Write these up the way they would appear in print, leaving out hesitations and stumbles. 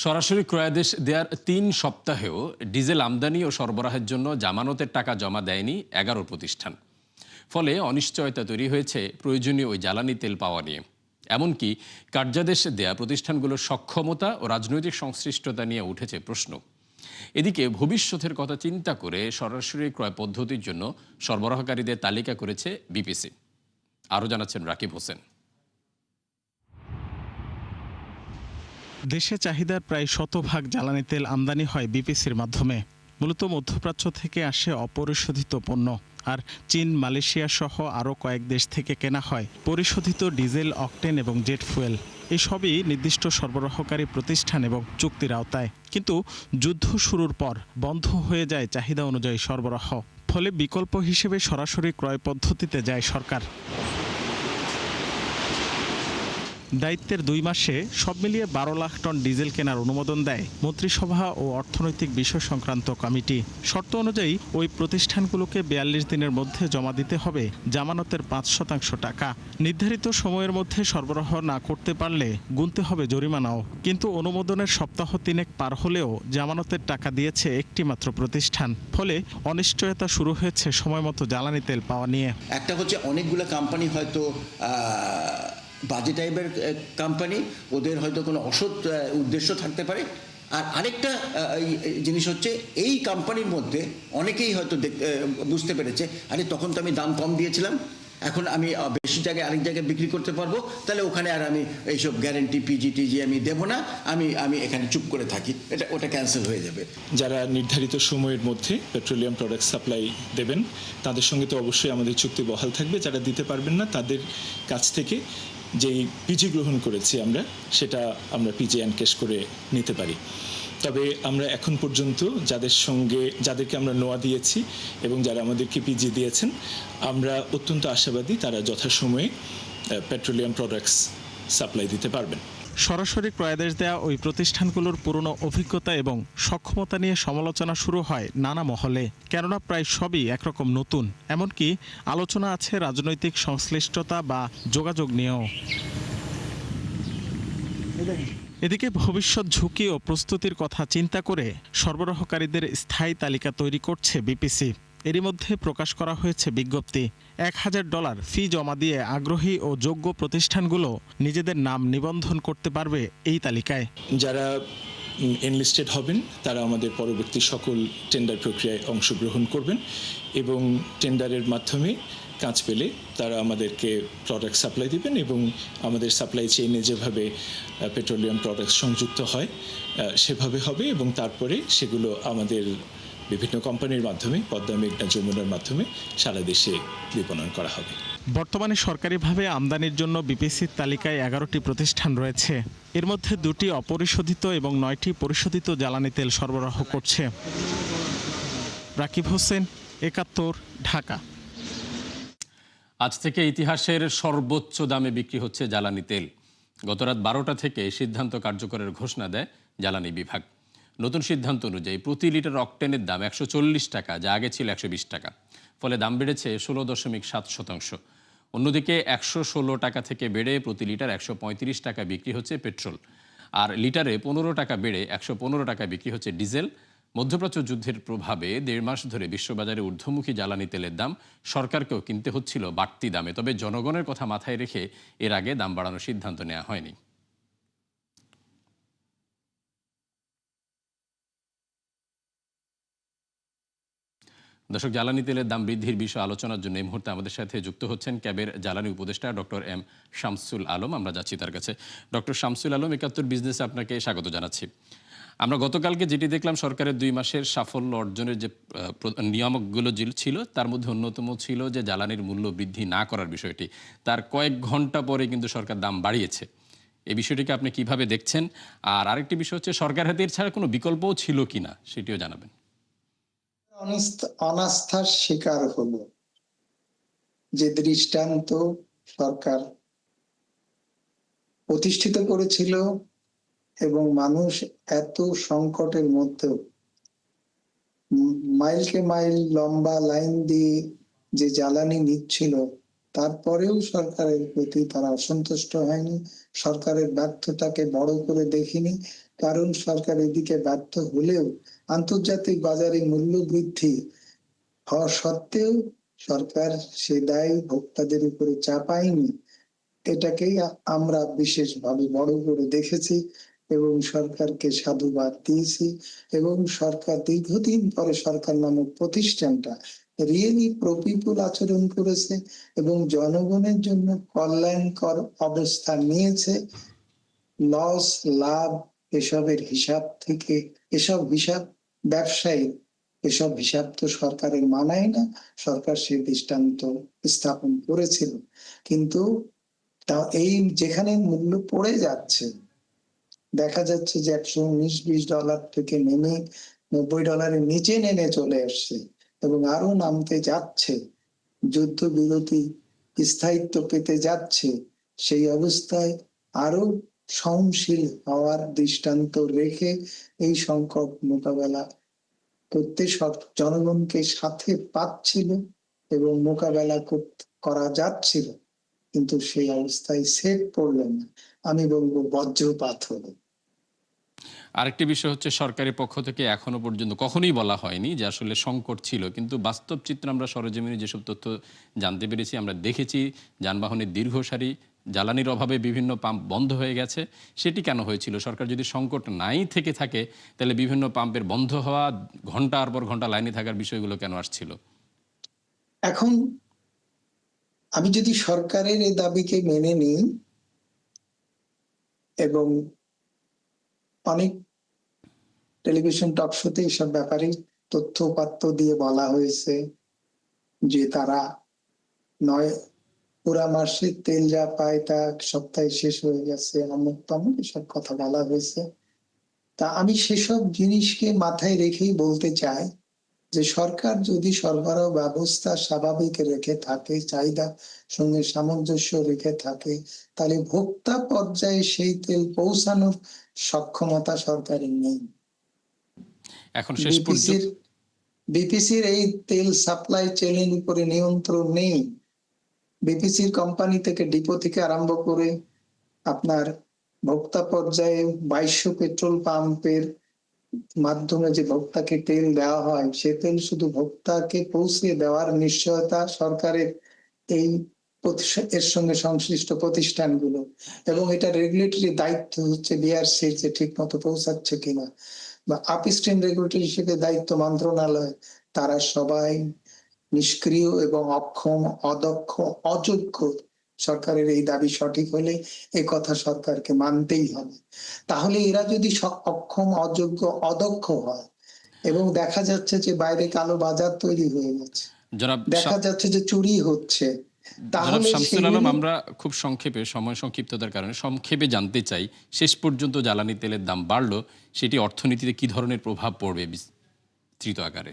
সরাসরি ক্রয়াদেশ দেওয়ার ৩ সপ্তাহেও ডিজেল আমদানি ও সরবরাহের জন্য জামানতের টাকা জমা দেয়নি ১১ প্রতিষ্ঠান। ফলে অনিশ্চয়তা তৈরি হয়েছে প্রয়োজনীয় ওই জ্বালানি তেল পাওয়া নিয়ে। এমনকি কার্যাদেশ দেয়া প্রতিষ্ঠানগুলোর সক্ষমতা ও রাজনৈতিক সংশ্লিষ্টতা নিয়ে উঠেছে প্রশ্ন। এদিকে ভবিষ্যতের কথা চিন্তা করে সরাসরি ক্রয় পদ্ধতির জন্য সরবরাহকারীদের তালিকা করেছে বিপিসি। আরও জানাচ্ছেন রাকিব হোসেন। দেশে চাহিদার প্রায় শতভাগ জ্বালানি তেল আমদানি হয় বিপিসির মাধ্যমে। মূলত মধ্যপ্রাচ্য থেকে আসে অপরিশোধিত পণ্য, আর চীন, মালয়েশিয়া সহ আরও কয়েক দেশ থেকে কেনা হয় পরিশোধিত ডিজেল, অকটেন এবং জেট ফুয়েল। এই সবই নির্দিষ্ট সরবরাহকারী প্রতিষ্ঠান এবং চুক্তির আওতায়। কিন্তু যুদ্ধ শুরুর পর বন্ধ হয়ে যায় চাহিদা অনুযায়ী সরবরাহ। ফলে বিকল্প হিসেবে সরাসরি ক্রয় পদ্ধতিতে যায় সরকার। দায়িত্বের ২ মাসে সব মিলিয়ে ১২ লাখ টন ডিজেল কেনার অনুমোদন দেয় মন্ত্রিসভা ও অর্থনৈতিক বিষয় সংক্রান্ত কমিটি। শর্ত অনুযায়ী ওই প্রতিষ্ঠানগুলোকে ৪২ দিনের মধ্যে জমা দিতে হবে জামানতের ৫% টাকা। নির্ধারিত সময়ের মধ্যে সরবরাহ না করতে পারলে গুনতে হবে জরিমানাও। কিন্তু অনুমোদনের সপ্তাহ ৩ পার হলেও জামানতের টাকা দিয়েছে একটি মাত্র প্রতিষ্ঠান। ফলে অনিশ্চয়তা শুরু হয়েছে সময়মতো জ্বালানি তেল পাওয়া নিয়ে। একটা হচ্ছে অনেকগুলো কোম্পানি হয়তো বাজে টাইপের কোম্পানি, ওদের হয়তো কোনো অসৎ উদ্দেশ্য থাকতে পারে। আর আরেকটা জিনিস হচ্ছে এই কোম্পানির মধ্যে অনেকেই হয়তো বুঝতে পেরেছে, আরে তখন তো আমি দাম কম দিয়েছিলাম, এখন আমি বেশি জায়গায় আরেক জায়গায় বিক্রি করতে পারবো, তাহলে ওখানে আর আমি এইসব গ্যারেন্টি পিজিটিজি আমি দেবো না, আমি এখানে চুপ করে থাকি, ওটা ক্যান্সেল হয়ে যাবে। যারা নির্ধারিত সময়ের মধ্যে পেট্রোলিয়াম প্রোডাক্ট সাপ্লাই দেবেন তাদের সঙ্গে তো অবশ্যই আমাদের চুক্তি বহাল থাকবে। যারা দিতে পারবেন না তাদের কাছ থেকে যেই পিজি গ্রহণ করেছি সেটা আমরা পিজি এনকেশ করে নিতে পারি। তবে আমরা এখন পর্যন্ত যাদেরকে আমরা নোয়া দিয়েছি এবং যারা আমাদেরকে পিজি দিয়েছেন, আমরা অত্যন্ত আশাবাদী তারা যথাসময়ে পেট্রোলিয়াম প্রোডাক্টস সাপ্লাই দিতে পারবেন। সরাসরি ক্রয়াদেশ দেয়া ওই প্রতিষ্ঠানগুলোর পুরনো অভিজ্ঞতা এবং সক্ষমতা নিয়ে সমালোচনা শুরু হয় নানা মহলে। কেননা প্রায় সবই একরকম নতুন। এমনকি আলোচনা আছে রাজনৈতিক সংশ্লিষ্টতা বা যোগাযোগ নিয়েও। এদিকে ভবিষ্যৎ ঝুঁকি ও প্রস্তুতির কথা চিন্তা করে সরবরাহকারীদের স্থায়ী তালিকা তৈরি করছে বিপিসি। এরই মধ্যে প্রকাশ করা হয়েছে বিজ্ঞপ্তি। $১,০০০ ফি জমা দিয়ে আগ্রহী ও যোগ্য প্রতিষ্ঠানগুলো নিজেদের নাম নিবন্ধন করতে পারবে এই তালিকায়। যারা এনলিস্টেড হবেন তারা আমাদের পরবর্তী সকল টেন্ডার প্রক্রিয়ায় অংশগ্রহণ করবেন এবং টেন্ডারের মাধ্যমে কাজ পেলে তারা আমাদেরকে প্রোডাক্ট সাপ্লাই দিবেন এবং আমাদের সাপ্লাই চেইনে যেভাবে পেট্রোলিয়াম প্রোডাক্ট সংযুক্ত হয় সেভাবে হবে এবং তারপরে সেগুলো আমাদের বিভিন্ন কোম্পানির মাধ্যমে, পদ্মা, মেঘনা, যমুনার মাধ্যমে সারা দেশে বিপণন করা হবে। বর্তমানে সরকারিভাবে আমদানির জন্য বিপিসির তালিকায় ১১টি প্রতিষ্ঠান রয়েছে। এর মধ্যে ২টি অপরিশোধিত এবং ৯টি পরিশোধিত জ্বালানি তেল সরবরাহ করছে। রাকিব হোসেন, ৭১, ঢাকা। আজ থেকে ইতিহাসের সর্বোচ্চ দামে বিক্রি হচ্ছে জ্বালানি তেল। গতরাত ১২টা থেকে সিদ্ধান্ত কার্যকরের ঘোষণা দেয় জ্বালানি বিভাগ। নতুন সিদ্ধান্ত অনুযায়ী প্রতি লিটার অকটেনের দাম ১৪০ টাকা, যা আগে ছিল ১২০ টাকা। ফলে দাম বেড়েছে ১৬.৭%। অন্যদিকে ১১৬ টাকা থেকে বেড়ে প্রতি লিটার ১৩৫ টাকা বিক্রি হচ্ছে পেট্রোল। আর লিটারে ১৫ টাকা বেড়ে ১১৫ টাকা বিক্রি হচ্ছে ডিজেল। মধ্যপ্রাচ্য যুদ্ধের প্রভাবে ১.৫ মাস ধরে বিশ্ববাজারে ঊর্ধ্বমুখী জ্বালানি তেলের দাম সরকারকেও কিনতে হচ্ছিল বাড়তি দামে। তবে জনগণের কথা মাথায় রেখে এর আগে দাম বাড়ানোর সিদ্ধান্ত নেওয়া হয়নি। দর্শক, জ্বালানি তেলের দাম বৃদ্ধির বিষয়ে আলোচনার জন্য এই মুহূর্তে আমাদের সাথে যুক্ত হচ্ছেন ক্যাবের জ্বালানি উপদেষ্টা ডক্টর এম শামসুল আলম। আমরা যাচ্ছি তার কাছে। ডক্টর শামসুল আলম, ৭১ বিজনেসে আপনাকে স্বাগত জানাচ্ছি। আমরা গতকালকে যেটি দেখলাম, সরকারের ২ মাসের সাফল্য অর্জনের যে নিয়ামকগুলো ছিল তার মধ্যে অন্যতম ছিল যে জ্বালানির মূল্য বৃদ্ধি না করার বিষয়টি। তার কয়েক ঘন্টা পরে কিন্তু সরকার দাম বাড়িয়েছে। এই বিষয়টিকে আপনি কিভাবে দেখছেন? আর আরেকটি বিষয় হচ্ছে, সরকার হাতে এর ছাড়া কোনো বিকল্পও ছিল কিনা সেটিও জানাবেন। অনাস্থার শিকার হলো যে দৃষ্টান্ত সরকার প্রতিষ্ঠিত করেছিল এবং মানুষ এত সংকটের মধ্যেও মাইলকে মাইল লম্বা লাইন দিয়ে যে জ্বালানি নিচ্ছিল, তারপরেও সরকারের প্রতি তারা অসন্তুষ্ট হয়নি, সরকারের ব্যর্থতাকে বড় করে দেখিনি কারণ সরকার এদিকে ব্যর্থ হলেও আন্তর্জাতিক বাজারে মূল্য বৃদ্ধি হওয়া সত্ত্বেও সরকার সে দায় ভোক্তাদের উপরে চাপায়নি। এটাকেই আমরা বিশেষভাবে বড় করে দেখেছি এবং সরকারকে সাধুবাদ দিয়েছি। এবং সরকার দীর্ঘদিন পরে সরকার নামক প্রতিষ্ঠানটা রিয়েলি প্রপিপুল আচরণ করেছে এবং জনগণের জন্য কল্যাণকর অবস্থা নিয়েছে। লস লাভ এসবের হিসাব থেকে এসব হিসাব ব্যবসায়ী এসব হিসাব তো সরকারের মানায় না। সরকার সে দৃষ্টান্ত স্থাপন করেছিল, কিন্তু তা এই যেখানে মূল্য পড়ে যাচ্ছে, দেখা যাচ্ছে যে $119-20 থেকে নেমে $90 নিচে নেমে চলে আসছে এবং আরো নামতে যাচ্ছে, যুদ্ধবিরতি স্থায়িত্ব পেতে যাচ্ছে। সেই অবস্থায় আরো সহনশীল হওয়ার দৃষ্টান্ত রেখে এই সংকট মোকাবেলা করতে সব জনগণকে সাথে পাচ্ছিল এবং মোকাবেলা করা যাচ্ছিল, কিন্তু সেই অবস্থায় সেট পড়লো না। আমি বলবো বজ্রপাত হলো। আরেকটি বিষয় হচ্ছে সরকারের পক্ষ থেকে এখনো পর্যন্ত কখনোই বলা হয়নি যে আসলে সংকট ছিল, কিন্তু বাস্তব চিত্র আমরা সরেজমিনে যেসব তথ্য জানতে পেরেছি, আমরা দেখেছি যানবাহনের দীর্ঘ সারি, জ্বালানির অভাবে বিভিন্ন পাম্প বন্ধ হয়ে গেছে। সেটি কেন হয়েছিল? সরকার যদি সংকট নাই থেকে থাকে তাহলে বিভিন্ন পাম্পের বন্ধ হওয়া, ঘন্টার পর ঘন্টা লাইনে থাকার বিষয়গুলো কেন আসছিল? এখন আমি যদি সরকারের এই দাবিকে মেনে নিই, এবং অনেক টেলিভিশন টক শোতে এসব ব্যাপারে তথ্য উপাত্ত দিয়ে বলা হয়েছে যে তারা পুরা মাসে তেল যা পায় তা সপ্তাহে শেষ হয়ে গেছে, অমুক তমুক এসব কথা বলা হয়েছে। তা আমি সেসব জিনিসকে মাথায় রেখেই বলতে চাই যে সরকার যদি সরবরাহ ব্যবস্থা স্বাভাবিক রেখে থাকে, চাহিদা সঙ্গে সামঞ্জস্য রেখে থাকে, তাহলে ভোক্তা পর্যায়ে সেই তেল পৌঁছানোর সক্ষমতা সরকারের নেই। এখন শেষ পর্যন্ত বিপিসির এই তেল সাপ্লাই চেনের উপরে নিয়ন্ত্রণ নেই। বিপিসির কোম্পানি থেকে ডিপো থেকে আরম্ভ করে আপনার ভোক্তা পর্যায়ে 2200 পেট্রোল পাম্পের মাধ্যমে যে ভোক্তাকে তেল দেওয়া হয়, সে তেল শুধু ভোক্তাকে পৌঁছে দেওয়ার নিশ্চয়তা সরকারের এই এর সঙ্গে সংশ্লিষ্ট প্রতিষ্ঠানগুলো, এবং এটা রেগুলেটরি দায়িত্ব হচ্ছে বিআরসির যে ঠিক মতো পৌঁছাচ্ছে কিনা, বা আপস্ট্রিম রেগুলেটরি হিসেবে দায়িত্ব মন্ত্রণালয়। তারা সবাই নিষ্ক্রিয় এবং অক্ষম, অদক্ষ, অযোগ্য। সরকারের এই দাবি সঠিক হলে এই কথা সরকারকে মানতেই হবে। তাহলে এরা যদি অক্ষম, অযোগ্য, অদক্ষ হয় এবং দেখা যাচ্ছে যে বাইরে কালো বাজার তৈরি হয়ে গেছে, দেখা যাচ্ছে যে চুরি হচ্ছে, জনাব শামসুল আলম, আমরা খুব সংক্ষেপে, সময় সংক্ষিপ্ততার কারণে সংক্ষেপে জানতে চাই, শেষ পর্যন্ত জ্বালানি তেলের দাম বাড়লো, সেটি অর্থনীতিতে কি ধরনের প্রভাব পড়বে বিস্তৃত আকারে?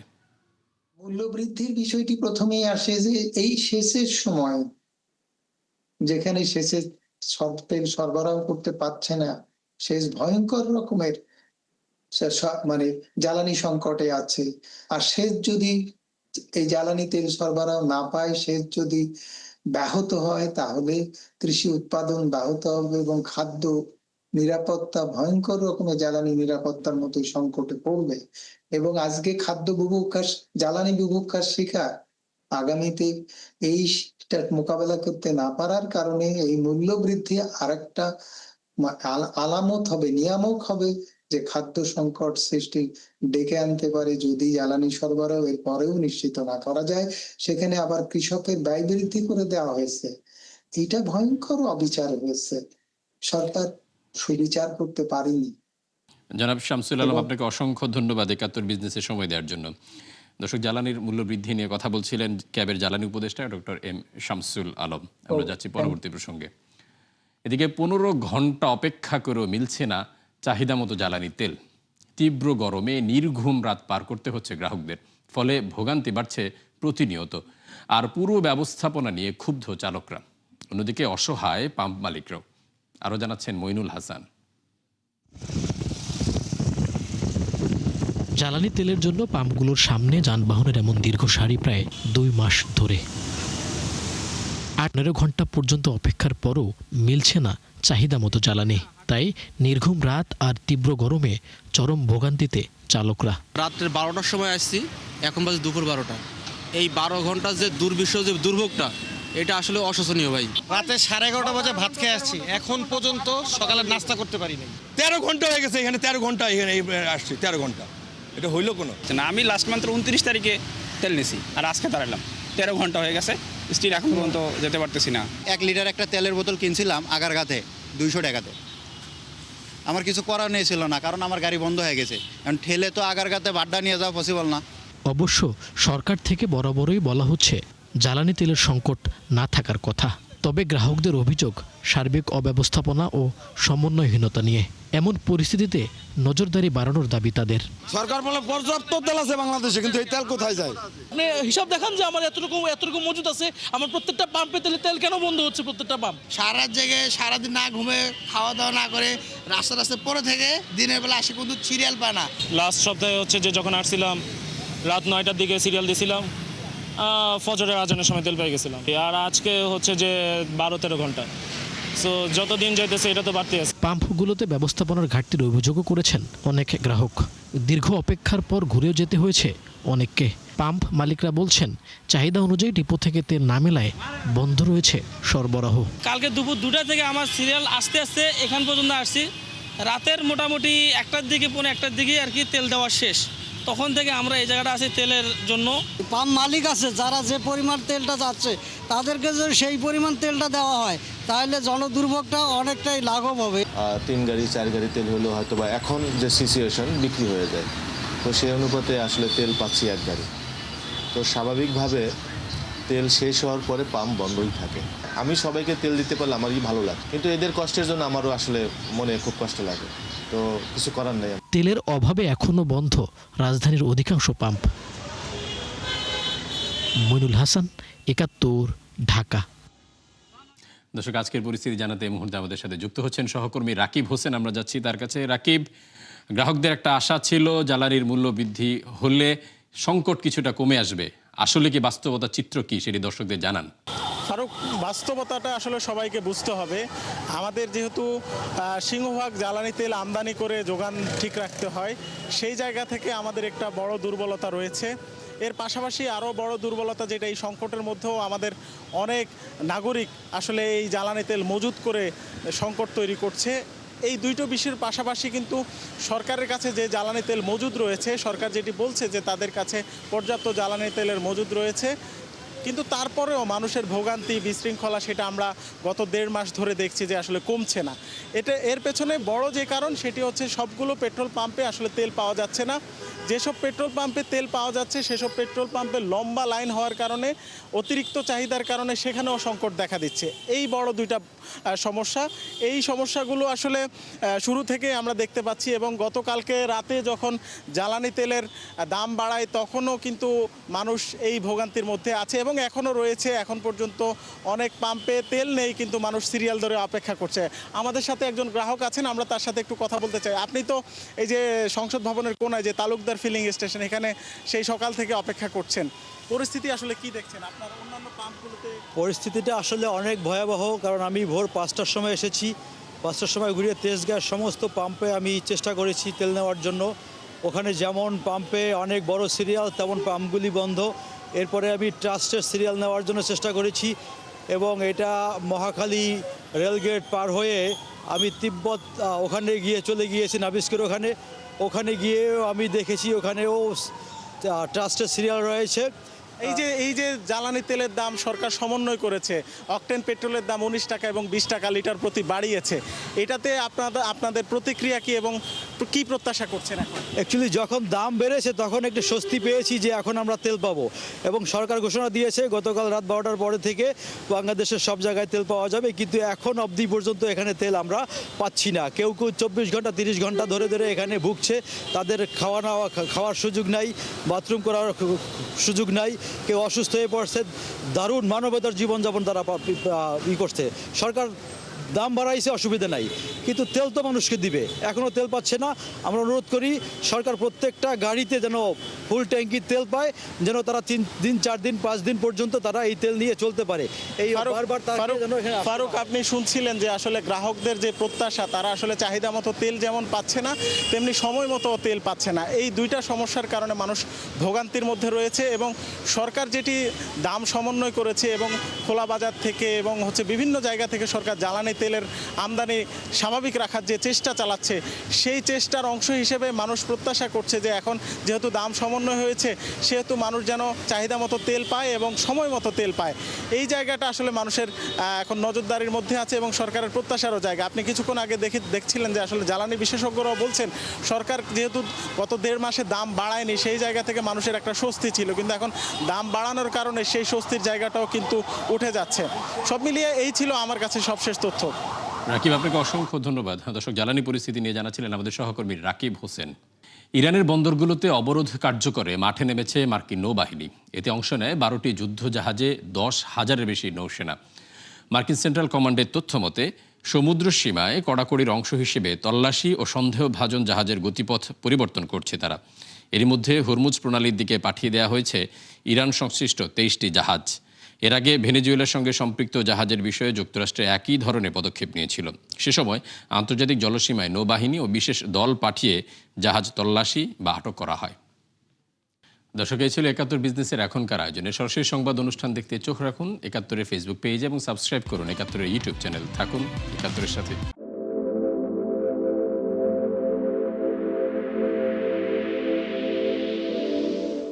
মূল্যবৃদ্ধির বিষয়টি প্রথমেই আসে যে এই শেষের সময় যেখানে শেষে তেল সরবরাহ করতে পারছে না, শেষ ভয়ঙ্কর রকমের মানে জ্বালানি সংকটে আছে। আর শেষ যদি এই জ্বালানি তেল সরবরাহ না পায়, শেষ যদি ব্যাহত হয়, তাহলে কৃষি উৎপাদন ব্যাহত হবে এবং খাদ্য নিরাপত্তা ভয়ঙ্কর রকমের জ্বালানি নিরাপত্তার মতো সংকটে পড়বে। এবং আজকে খাদ্য বুভুক্ষার, জ্বালানি বুভুক্ষার শিকার আগামীতে এইটা মোকাবেলা করতে না পারার কারণে এই মূল্য বৃদ্ধি আরেকটা আলামত হবে, নিয়ামক হবে যে খাদ্য সংকট সৃষ্টি ডেকে আনতে পারে যদি জ্বালানি সরবরাহ এর পরেও নিশ্চিত না করা যায়। সেখানে আবার কৃষকের ব্যয় বৃদ্ধি করে দেওয়া হয়েছে। এটা ভয়ঙ্কর অবিচার হয়েছে, সরকার সুবিচার করতে পারেনি। জনাব শামসুল আলম, আপনাকে অসংখ্য ধন্যবাদ একাত্তর বিজনেসে সময় দেওয়ার জন্য। দর্শক, জ্বালানির মূল্য বৃদ্ধি নিয়ে কথা বলছিলেন ক্যাবের জ্বালানি উপদেষ্টা ডক্টর এম শামসুল আলম। আমরা যাচ্ছি পরবর্তী প্রসঙ্গে। এদিকে 15 ঘন্টা অপেক্ষা করেও মিলছে না চাহিদা মতো জ্বালানি তেল। তীব্র গরমে নির্ঘুম রাত পার করতে হচ্ছে গ্রাহকদের, ফলে ভোগান্তি বাড়ছে প্রতিনিয়ত। আর পুরো ব্যবস্থাপনা নিয়ে ক্ষুব্ধ চালকরা, অন্যদিকে অসহায় পাম্প মালিকরাও। আরও জানাচ্ছেন মইনুল হাসান। জ্বালানি তেলের জন্য পাম্পগুলোর সামনে যানবাহনের এমন দীর্ঘ সারি প্রায় 2 মাস ধরে। 18 ঘন্টা পর্যন্ত অপেক্ষার পরও মিলছে না চাহিদা মতো জ্বালানি। তাই নির্ঘুম রাত আর তীব্র গরমে চরম ভোগান্তিতে চালকরা। রাত্রে 12টার সময় আসছি, এখন বাজে দুপুর 12টা। এই 12 ঘন্টার যে দুর্বিষহ যে দুর্ভোগটা, এটা আসলে অশোচনীয় ভাই। রাতে 11:30 বাজে ভাত খেয়ে আসছি, এখন পর্যন্ত সকালে নাস্তা করতে পারিনি। 13 ঘন্টা হয়ে গেছে এখানে, 13 ঘন্টা এখানে আসছি, 13 ঘন্টা। এটা হইলো কোনো না, আমি লাস্ট মান্থের 29 তারিখে তেল নিছি আর আজকে দাঁড়ালাম, 13 ঘন্টা হয়ে গেছে, স্টিল এখন পর্যন্ত যেতে পারতেছি না। 1 লিটার একটা তেলের বোতল কিনছিলাম আগারগাঁতে 200 টাকাতে। আমার কিছু করার নেই ছিল না, কারণ আমার গাড়ি বন্ধ হয়ে গেছে। এখন ঠেলে তো আগারগাঁতে বাড্ডা নিয়ে যাওয়া পসিবল না। অবশ্য সরকার থেকে বরাবরই বলা হচ্ছে জ্বালানি তেলের সংকট না থাকার কথা। তবে গ্রাহকদের অভিযোগ সার্বিক অব্যবস্থাপনা ও সমন্বয়হীনতা নিয়ে। এমন পরিস্থিতিতে নজরদারি বাড়ানোর দাবি তাদের। সরকার বলে পর্যাপ্ত তেল আছে বাংলাদেশে, কিন্তু এই তেল কোথায় যায়? আপনি হিসাব দেখান যে আমার এতটুকু মজুদ আছে, আমার প্রত্যেকটা পাম্পে তেল কেন বন্ধ হচ্ছে? প্রত্যেকটা পাম্প সারা জায়গায় সারাদিন না ঘুমে খাওয়া দাওয়া না করে রাস্তায় পরে থেকে দিনের বেলা আসে কিন্তু সিরিয়াল পায় না। লাস্ট সপ্তাহে হচ্ছে যে যখন আসছিলাম রাত 9টার দিকে সিরিয়াল দিয়েছিলাম, ফজরের আজানের সময় তেল পেয়ে গেছিলাম। আর আজকে হচ্ছে যে 12-13 ঘন্টা। সো যতদিন যাইতেছে এটা তো বাড়তে আছে। পাম্পগুলোতে ব্যবস্থাপনার ঘাটতির অভিযোগও করেছেন অনেক গ্রাহক। দীর্ঘ অপেক্ষার পর ঘুরেও যেতে হয়েছে অনেককে। পাম্প মালিকরা বলছেন চাহিদা অনুযায়ী ডিপো থেকে তেল না মেলায় বন্ধ রয়েছে সরবরাহ। কালকে দুপুর 2টা থেকে আমার সিরিয়াল আসতে আসতে এখান পর্যন্ত আসছি। রাতের মোটামুটি 1টার দিকে, পৌনে 1টার দিকে আর কি তেল দেওয়া শেষ। তখন থেকে আমরা এই জায়গাটা আছি তেলের জন্য। পাম্প মালিক আছে যারা যে পরিমাণ তেলটা যাচ্ছে, তাদেরকে যদি সেই পরিমাণ তেলটা দেওয়া হয় তাহলে জনদুর্ভোগটা অনেকটাই লাঘব হবে। 3 গাড়ি 4 গাড়ি তেল হলেও হয়তো বা এখন যে সিচুয়েশন বিক্রি হয়ে যায়, তো সেই অনুপাতে আসলে তেল পাচ্ছি 1 গাড়ি। তো স্বাভাবিকভাবে তেল শেষ হওয়ার পরে পাম্প বন্ধই থাকে। আমি সবাইকে তেল দিতে পারলে আমারই ভালো লাগে, কিন্তু এদের কষ্টের জন্য আমারও আসলে মনে খুব কষ্ট লাগে। তো কিছু করার নেই। তেলের অভাবে এখনও বন্ধ রাজধানীর অধিকাংশ পাম্প। মইনুল হাসান, 71, ঢাকা। দর্শক, আজকের পরিস্থিতি জানাতে এই মুহূর্তে আমাদের সাথে যুক্ত হচ্ছেন সহকর্মী রাকিব হোসেন। আমরা যাচ্ছি তার কাছে। রাকিব, গ্রাহকদের একটা আশা ছিল জ্বালানির মূল্য বৃদ্ধি হলে সংকট কিছুটা কমে আসবে। আসলে কি বাস্তবতা চিত্র কি, সেটি দর্শকদের জানান। ফারুক, বাস্তবতাটা আসলে সবাইকে বুঝতে হবে। আমাদের যেহেতু সিংহভাগ জ্বালানি তেল আমদানি করে যোগান ঠিক রাখতে হয়, সেই জায়গা থেকে আমাদের একটা বড় দুর্বলতা রয়েছে। এর পাশাপাশি আরও বড় দুর্বলতা যেটা, এই সংকটের মধ্যেও আমাদের অনেক নাগরিক আসলে এই জ্বালানি তেল মজুত করে সংকট তৈরি করছে। এই দুটো বিষয়ের পাশাপাশি কিন্তু সরকারের কাছে যে জ্বালানি তেল মজুদ রয়েছে, সরকার যেটি বলছে যে তাদের কাছে পর্যাপ্ত জ্বালানি তেলের মজুদ রয়েছে, কিন্তু তারপরেও মানুষের ভোগান্তি, বিশৃঙ্খলা, সেটা আমরা গত 1.5 মাস ধরে দেখছি যে আসলে কমছে না। এর পেছনে বড় যে কারণ, সেটি হচ্ছে সবগুলো পেট্রোল পাম্পে আসলে তেল পাওয়া যাচ্ছে না। যেসব পেট্রোল পাম্পে তেল পাওয়া যাচ্ছে সেসব পেট্রোল পাম্পে লম্বা লাইন হওয়ার কারণে, অতিরিক্ত চাহিদার কারণে সেখানেও সংকট দেখা দিচ্ছে। এই বড় দুইটা সমস্যা। এই সমস্যাগুলো আসলে শুরু থেকে আমরা দেখতে পাচ্ছি, এবং গতকালকে রাতে যখন জ্বালানি তেলের দাম বাড়ায় তখনও কিন্তু মানুষ এই ভোগান্তির মধ্যে আছে এবং এখনও রয়েছে। এখন পর্যন্ত অনেক পাম্পে তেল নেই, কিন্তু মানুষ সিরিয়াল ধরে অপেক্ষা করছে। আমাদের সাথে একজন গ্রাহক আছেন, আমরা তার সাথে একটু কথা বলতে চাই। আপনি তো এই যে সংসদ ভবনের কোনায় যে তালুকদার ফিলিং স্টেশন, এখানে সেই সকাল থেকে অপেক্ষা করছেন, পরিস্থিতি আসলে কি দেখছেন আপনার অন্যান্য পাম্পগুলোতে? পরিস্থিতিটা আসলে অনেক ভয়াবহ, কারণ আমি ভোর 5টার সময় এসেছি। 5টার সময় ঘুরিয়ে তেজগাঁর সমস্ত পাম্পে আমি চেষ্টা করেছি তেল নেওয়ার জন্য। ওখানে যেমন পাম্পে অনেক বড় সিরিয়াল, তেমন পাম্পগুলি বন্ধ। এরপরে আমি ট্রাস্টের সিরিয়াল নেওয়ার জন্য চেষ্টা করেছি, এবং এটা মহাখালী রেলগেট পার হয়ে আমি তিব্বত ওখানে চলে গিয়েছি নাবিস্কের ওখানে গিয়েও আমি দেখেছি ওখানেও ট্রাস্টের সিরিয়াল রয়েছে। এই যে জ্বালানি তেলের দাম সরকার সমন্বয় করেছে, অকটেন পেট্রোলের দাম 19 টাকা এবং 20 টাকা লিটার প্রতি বাড়িয়েছে, এটাতে আপনাদের প্রতিক্রিয়া কি এবং কি প্রত্যাশা করছেন এখন? অ্যাকচুয়ালি যখন দাম বেড়েছে তখন একটু স্বস্তি পেয়েছি যে এখন আমরা তেল পাবো, এবং সরকার ঘোষণা দিয়েছে গতকাল রাত 12টার পরে থেকে বাংলাদেশের সব জায়গায় তেল পাওয়া যাবে, কিন্তু এখন অবধি পর্যন্ত এখানে তেল আমরা পাচ্ছি না। কেউ 24 ঘন্টা 30 ঘন্টা ধরে এখানে ভুগছে, তাদের খাওয়ার সুযোগ নাই, বাথরুম করার সুযোগ নাই, কেউ অসুস্থ হয়ে পড়ছে, দারুণ মানবতার জীবনযাপন তারা করছে। সরকার দাম বাড়াইছে, অসুবিধা নাই, কিন্তু তেল তো মানুষকে দিবে, এখনও তেল পাচ্ছে না। আমরা অনুরোধ করি সরকার প্রত্যেকটা গাড়িতে যেন ফুল ট্যাঙ্কি তেল পায়, যেন তারা 3 দিন 4 দিন 5 দিন পর্যন্ত তারা এই তেল নিয়ে চলতে পারে। এই বারবার তারা যেন এখানে ফারুক, আপনি শুনছিলেন যে আসলে গ্রাহকদের যে প্রত্যাশা, তারা আসলে চাহিদা মতো তেল যেমন পাচ্ছে না, তেমনি সময় মতো তেল পাচ্ছে না। এই দুইটা সমস্যার কারণে মানুষ ভোগান্তির মধ্যে রয়েছে এবং সরকার যেটি দাম সমন্বয় করেছে এবং খোলা বাজার থেকে এবং বিভিন্ন জায়গা থেকে সরকার জ্বালানি তেলের আমদানি স্বাভাবিক রাখার যে চেষ্টা চালাচ্ছে, সেই চেষ্টার অংশ হিসেবে মানুষ প্রত্যাশা করছে যে এখন যেহেতু দাম সমন্বয় হয়েছে, সেহেতু মানুষ যেন চাহিদা মতো তেল পায় এবং সময় মতো তেল পায়। এই জায়গাটা আসলে মানুষের এখন নজরদারির মধ্যে আছে এবং সরকারের প্রত্যাশারও জায়গা। আপনি কিছুক্ষণ আগে দেখছিলেন যে আসলে জ্বালানি বিশেষজ্ঞরাও বলছেন সরকার যেহেতু গত 1.5 মাসে দাম বাড়ায়নি, সেই জায়গা থেকে মানুষের একটা স্বস্তি ছিল, কিন্তু এখন দাম বাড়ানোর কারণে সেই স্বস্তির জায়গাটাও কিন্তু উঠে যাচ্ছে। সব মিলিয়ে এই ছিল আমার কাছে সবশেষ তথ্য। রাকিব, আপনাকে অসংখ্য ধন্যবাদ। দর্শক, জ্বালানি পরিস্থিতি নিয়ে জানাচ্ছিলেন আমাদের সহকর্মী রাকিব হোসেন। ইরানের বন্দরগুলোতে অবরোধ কার্যকরে মাঠে নেমেছে মার্কিন নৌবাহিনী। এতে অংশ নেয় 12টি যুদ্ধ জাহাজে 10,000-এর বেশি নৌসেনা। মার্কিন সেন্ট্রাল কমান্ডের তথ্য মতে সমুদ্র সীমায় কড়াকড়ির অংশ হিসেবে তল্লাশি ও সন্দেহভাজন জাহাজের গতিপথ পরিবর্তন করছে তারা। এরই মধ্যে হরমুজ প্রণালীর দিকে পাঠিয়ে দেওয়া হয়েছে ইরান সংশ্লিষ্ট 23টি জাহাজ। এর আগে ভেনেজুয়েলার সঙ্গে সম্পৃক্ত জাহাজের বিষয়ে যুক্তরাষ্ট্র একই ধরনের পদক্ষেপ নিয়েছিল। সে সময় আন্তর্জাতিক জলসীমায় নৌবাহিনী ও বিশেষ দল পাঠিয়ে জাহাজ তল্লাশি বা আটক করা হয়। দর্শক, এই ছিল ৭১ বিজনেসের এখনকার আয়োজনে। সরাসরি সংবাদ অনুষ্ঠান দেখতে চোখ রাখুন ৭১-এর ফেসবুক পেজ এবং সাবস্ক্রাইব করুন ৭১-এর ইউটিউব চ্যানেল। থাকুন ৭১-এর সাথে।